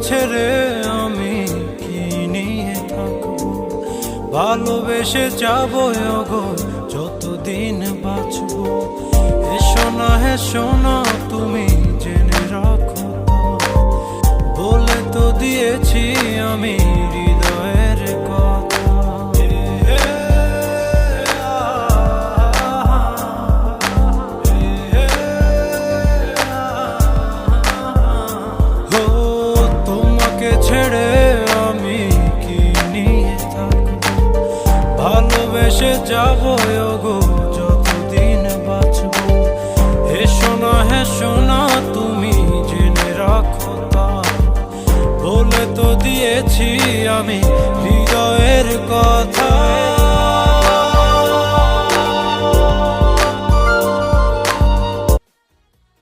ছেড়ে আমি কি নিয়ে থাকবো? ভালোবেসে যাবো গো যতদিন বাঁচবো। হেসো না তুমি জেনে রাখো, বলে তো দিয়েছি আমি হৃদয়ের কথা। ও তোমাকে ছেড়ে আমি কি নিয়ে থাকবো? ভালোবেসে যাবো গো যতদিন বাঁচবো। হেসো না তুমি জেনে রাখো, বলে তো দিয়েছি আমি হৃদয়ের কথা।